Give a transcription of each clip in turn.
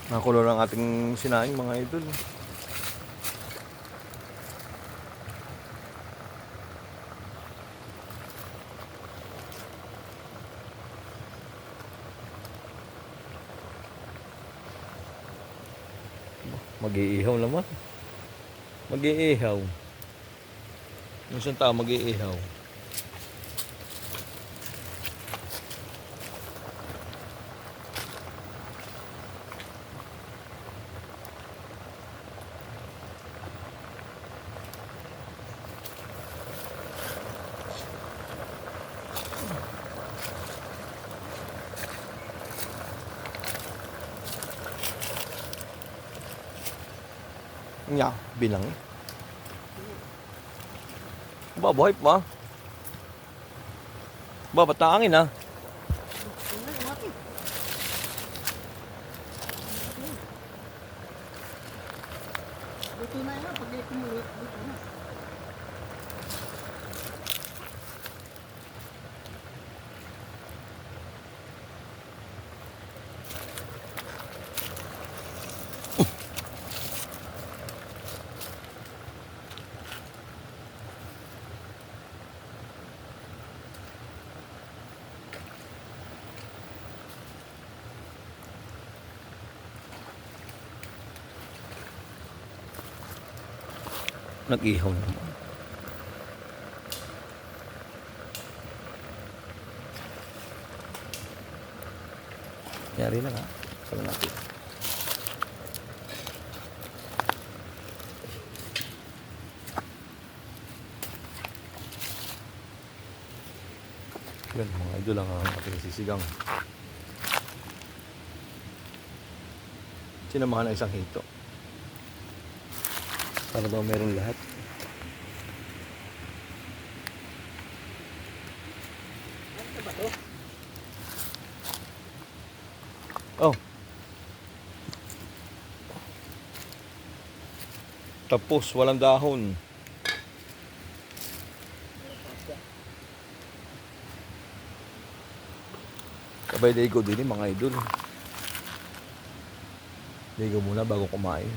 Nakulo ng ating sinaing mga idol. Mag-iihaw naman. Mag-iihaw. Yung isang tao mag-iihaw. Nga, bilang eh. Ba, buhay pa. Ba, ba't naangin ha? Buti na yun, pag di kumulit, buti na. Nag-ihaw naman. Yari lang ha. Sabi natin. Yan, mga idol lang ang ating sisigang. Sinamahan ng isang hito. Para daw meron lahat. Ano ba to? Oh. Tapos, walang dahon. Sabay ligo din mga idol. Ligo muna bago kumain.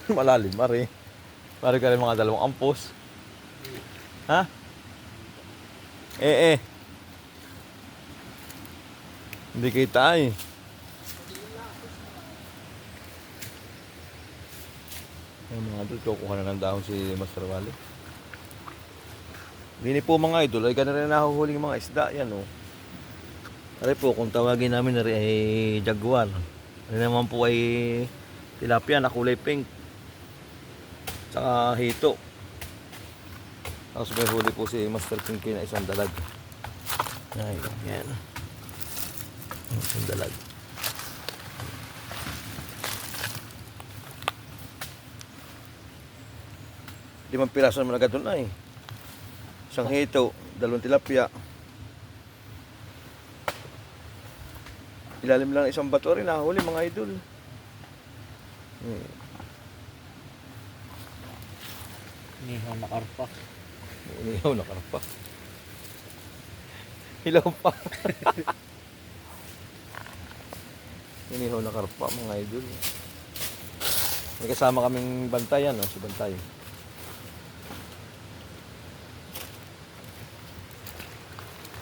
Malalim, mare. Mare ka rin mga dalawang ampos. Ha? Eh. Hindi kita eh. Ay mga idol, kukuha na ng dahon si Master Wally. Hindi po mga idol, ay gano'n rin nahuhuling mga isda. Yan o. Ari po, kung tawagin namin na rin ay jaguar. Ano naman po ay tilapia na kulay pink. Tsaka hito. Tapos may huli po si Master Pinky na isang dalag. Ay, yan. Isang dalag. Limang piraso naman agad doon na eh. Isang hito, dalawang tilapia. Ilalim lang isang bato rin nahuli mga idol. Inihaw na karpa. Inihaw na karpa. Hilaw pa. Inihaw na karpa mga idol. May kasama kaming bantayan, no? Si Bantay.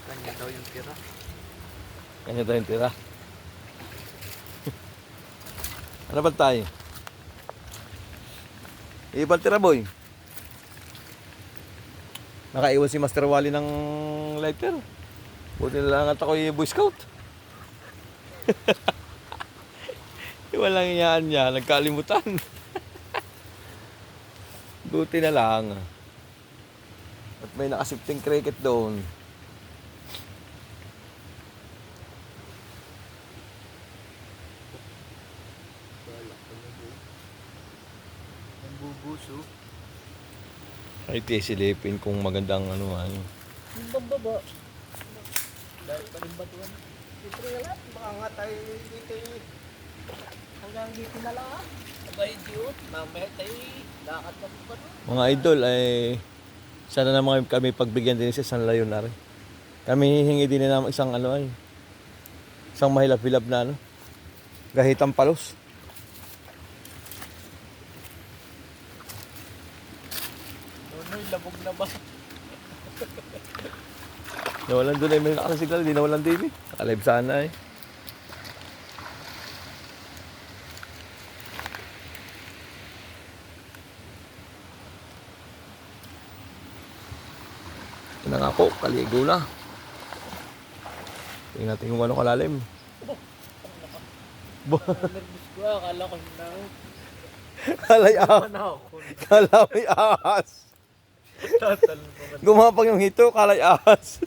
Kanya daw yung tira. Kanya tayong tira. Ano Bantay? Ibang tira boy. Nakaiwan si Master Wally ng lighter. Buti na lang at ako'y Boy Scout. Walang iyaan niya, nagkalimutan. Buti na lang. At may nakasipting cricket doon. Ang bubuso. Ay, silipin kung magandang ano. Yung bambaba. Dahil pa rin batuan. Siyempre nga lahat, baka nga tayo dito hanggang dito na lang. Abay, Diyot. Mamaya tayo lakad na pa no. Mga idol ay sana naman kami pagbigyan din sa San Layon na rin. Kami hihingi din naman isang ano ay isang mahilap-hilap na ano gahitang palos. Nonoy, labog na ba? Nawalan doon ay may nakasignal, di nawalan din eh. Alive sana eh. Ito na nga po, kaligo na. Tingnan natin kung ano kalalim. Nervous ko. Akala ko na. Kalay ahas. Ano ako? Kalay ahas. Tatalon pa man. Gumapang yung hito, kalay ahas.